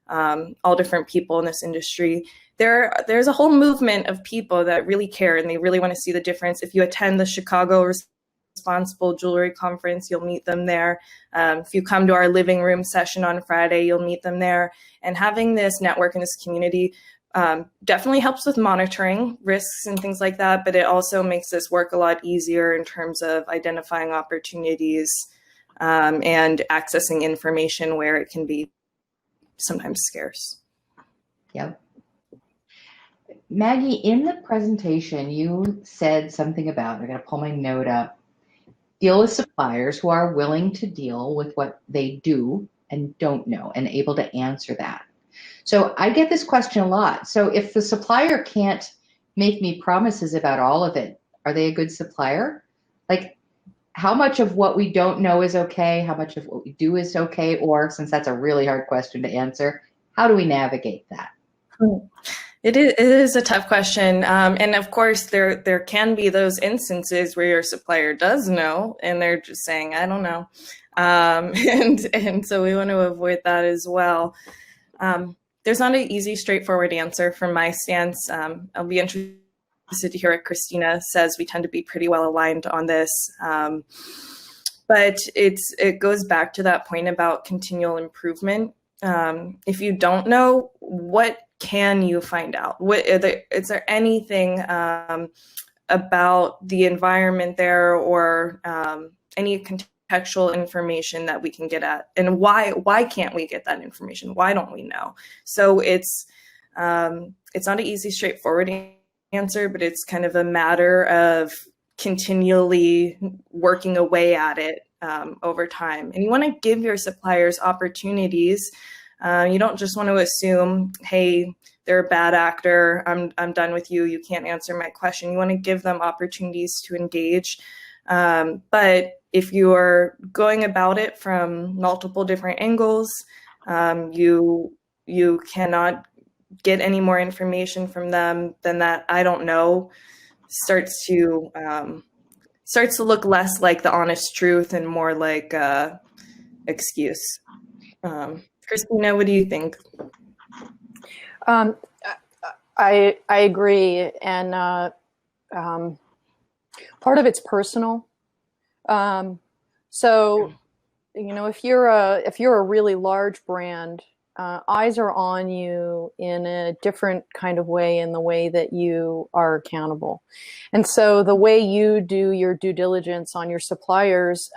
all different people in this industry. There's a whole movement of people that really care and they really want to see the difference. If you attend the Chicago Responsible Jewelry Conference, you'll meet them there. If you come to our living room session on Friday, you'll meet them there. And having this network and this community definitely helps with monitoring risks and things like that, but it also makes this work a lot easier in terms of identifying opportunities and accessing information where it can be sometimes scarce. Yep. Maggie, in the presentation, you said something about, I gotta pull my note up, deal with suppliers who are willing to deal with what they do and don't know and able to answer that. So I get this question a lot. So if the supplier can't make me promises about all of it, are they a good supplier? Like, how much of what we don't know is okay? How much of what we do is okay? Or, since that's a really hard question to answer, how do we navigate that? It is a tough question. And of course, there can be those instances where your supplier does know and they're just saying, I don't know. And so we want to avoid that as well. There's not an easy, straightforward answer from my stance. I'll be interested to hear what Christina says. We tend to be pretty well aligned on this. But it goes back to that point about continual improvement. If you don't know, what can you find out? Is there anything about the environment there or any contextual information that we can get at? And why can't we get that information? Why don't we know? So it's not an easy, straightforward answer, but it's kind of a matter of continually working away at it over time. And you want to give your suppliers opportunities. You don't just want to assume, hey, they're a bad actor. I'm done with you. You can't answer my question. You want to give them opportunities to engage. But if you are going about it from multiple different angles, you cannot get any more information from them than that. I don't know. Starts to look less like the honest truth and more like excuse. Christina, what do you think? I agree, and part of it's personal. So, if you're a really large brand, eyes are on you in a different kind of way, in the way that you are accountable, and so the way you do your due diligence on your suppliers,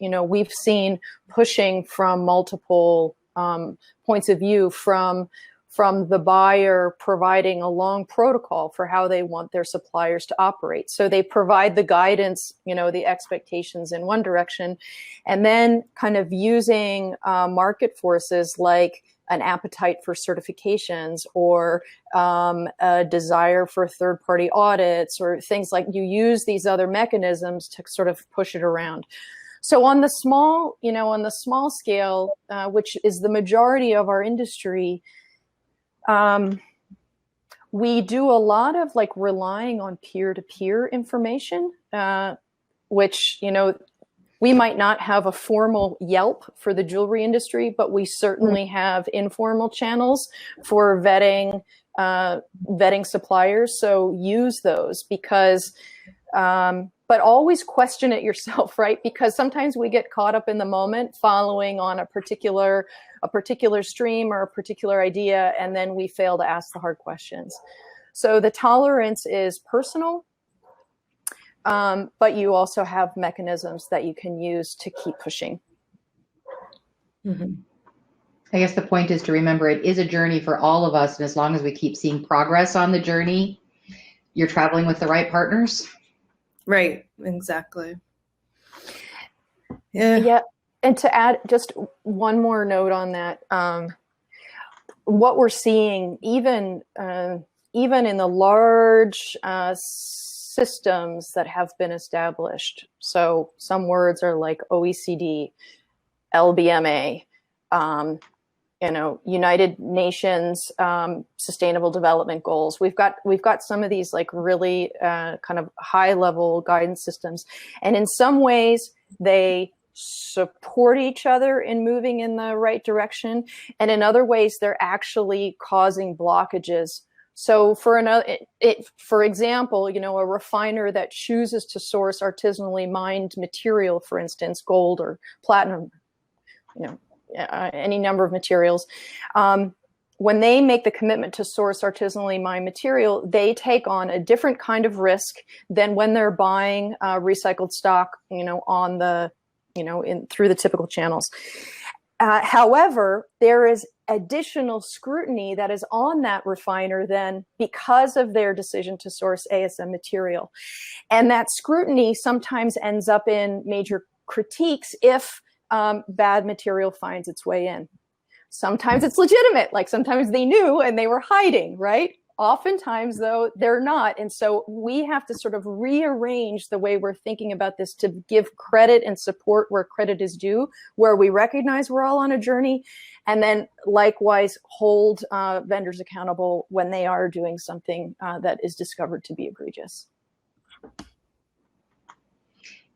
we've seen pushing from multiple points of view, from the buyer providing a long protocol for how they want their suppliers to operate. So they provide the guidance, the expectations in one direction, and then kind of using market forces like an appetite for certifications or a desire for third-party audits or things like, you use these other mechanisms to sort of push it around. So on the small, scale, which is the majority of our industry, we do a lot of relying on peer-to-peer information, which, we might not have a formal Yelp for the jewelry industry, but we certainly have informal channels for vetting suppliers. So use those, because, but always question it yourself, right? Because sometimes we get caught up in the moment following on a particular stream or a particular idea, and then we fail to ask the hard questions. So the tolerance is personal, but you also have mechanisms that you can use to keep pushing. Mm-hmm. I guess the point is to remember it is a journey for all of us, and as long as we keep seeing progress on the journey, you're traveling with the right partners. Right, exactly. Yeah. And to add just one more note on that, what we're seeing, even in the large systems that have been established. So some words are like OECD, LBMA, United Nations Sustainable Development Goals. We've got some of these really kind of high level guidance systems, and in some ways they support each other in moving in the right direction, and in other ways they're actually causing blockages So for example, a refiner that chooses to source artisanally mined material, for instance, gold or platinum, any number of materials, when they make the commitment to source artisanally mined material, they take on a different kind of risk than when they're buying recycled stock, on the, through the typical channels. However, there is additional scrutiny that is on that refiner then because of their decision to source ASM material. And that scrutiny sometimes ends up in major critiques if bad material finds its way in. Sometimes it's legitimate, like sometimes they knew and they were hiding, right? Oftentimes, though, they're not. And so we have to sort of rearrange the way we're thinking about this to give credit and support where credit is due, where we recognize we're all on a journey, and then likewise hold vendors accountable when they are doing something that is discovered to be egregious.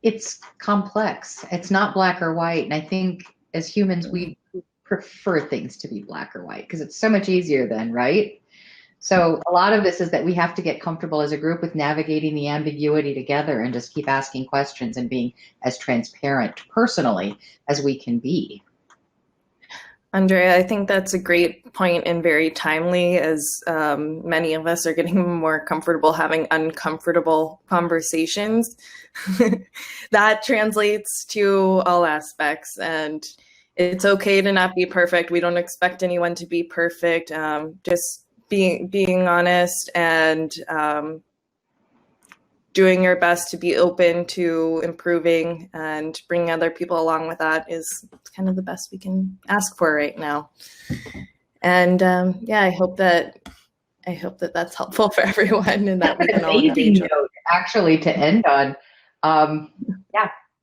It's complex. It's not black or white. And I think as humans, we prefer things to be black or white because it's so much easier then, right? So a lot of this is that we have to get comfortable as a group with navigating the ambiguity together and just keep asking questions and being as transparent personally as we can be. Andrea, I think that's a great point and very timely, as many of us are getting more comfortable having uncomfortable conversations. That translates to all aspects, and it's okay to not be perfect. We don't expect anyone to be perfect. Just being honest and doing your best to be open to improving and bringing other people along with that is kind of the best we can ask for right now. And I hope that that's helpful for everyone and that we can all engage. Note, actually, to end on.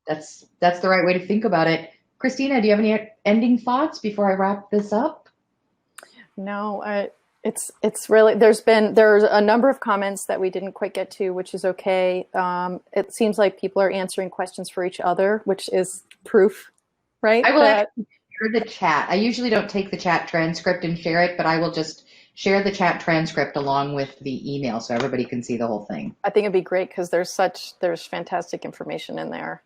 That's the right way to think about it. Christina, do you have any ending thoughts before I wrap this up? No, it's really, there's a number of comments that we didn't quite get to, which is okay. It seems like people are answering questions for each other, which is proof, right? I will share the chat. I usually don't take the chat transcript and share it, but I will just share the chat transcript along with the email so everybody can see the whole thing. I think it'd be great because there's fantastic information in there.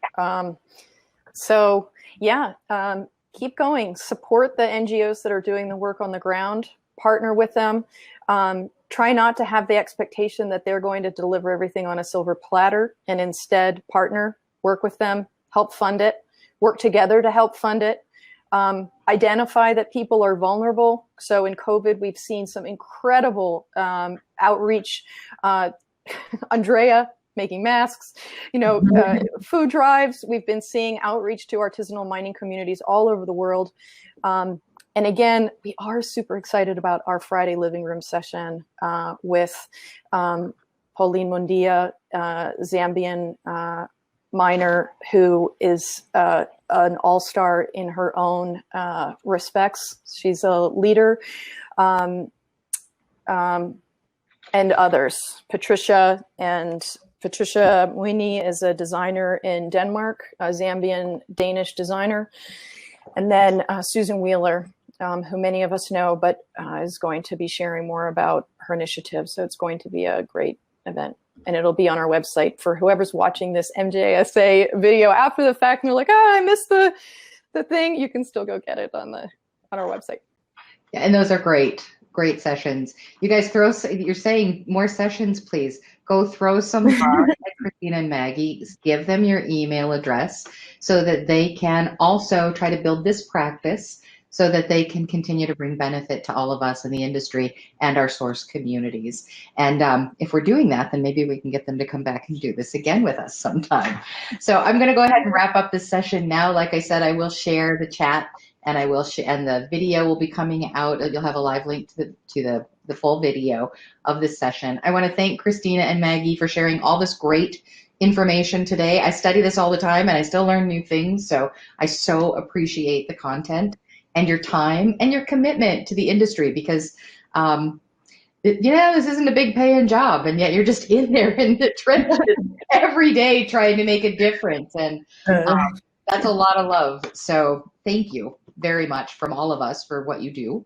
Keep going. Support the NGOs that are doing the work on the ground. Partner with them. Try not to have the expectation that they're going to deliver everything on a silver platter, and instead partner, work with them, help fund it, work together to help fund it. Identify that people are vulnerable. So in COVID, we've seen some incredible outreach. Andrea making masks, food drives. We've been seeing outreach to artisanal mining communities all over the world. And again, we are super excited about our Friday living room session with Pauline Mundia, Zambian miner who is an all-star in her own respects. She's a leader, and others. Patricia Mwini is a designer in Denmark, a Zambian-Danish designer. And then Susan Wheeler, who many of us know, but is going to be sharing more about her initiative. So it's going to be a great event. And it'll be on our website for whoever's watching this MJSA video after the fact. And they're like, I missed the thing. You can still go get it on our website. Yeah, and those are great sessions. You guys you're saying more sessions, please. Go throw some cards at Christina and Maggie. Give them your email address so that they can also try to build this practice so that they can continue to bring benefit to all of us in the industry and our source communities. And if we're doing that, then maybe we can get them to come back and do this again with us sometime. So I'm going to go ahead and wrap up this session now. Like I said, I will share the chat, and I will and the video will be coming out. You'll have a live link to the full video of this session. I want to thank Christina and Maggie for sharing all this great information today. I study this all the time and I still learn new things. So I so appreciate the content and your time and your commitment to the industry, because this isn't a big paying job, and yet you're just in there in the trenches every day trying to make a difference. And that's a lot of love. So thank you very much from all of us for what you do.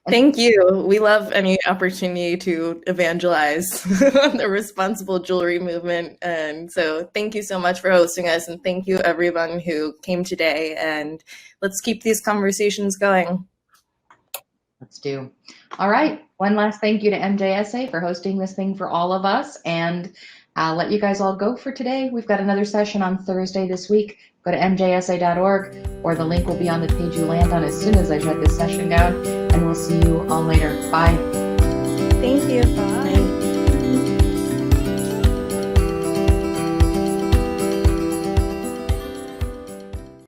Thank you. We love any opportunity to evangelize the responsible jewelry movement. And so thank you so much for hosting us. And thank you everyone who came today. And let's keep these conversations going. Let's do. All right. One last thank you to MJSA for hosting this thing for all of us. And I'll let you guys all go for today. We've got another session on Thursday this week. Go to mjsa.org, or the link will be on the page you land on as soon as I shut this session down. And we'll see you all later. Bye. Thank you. Bye.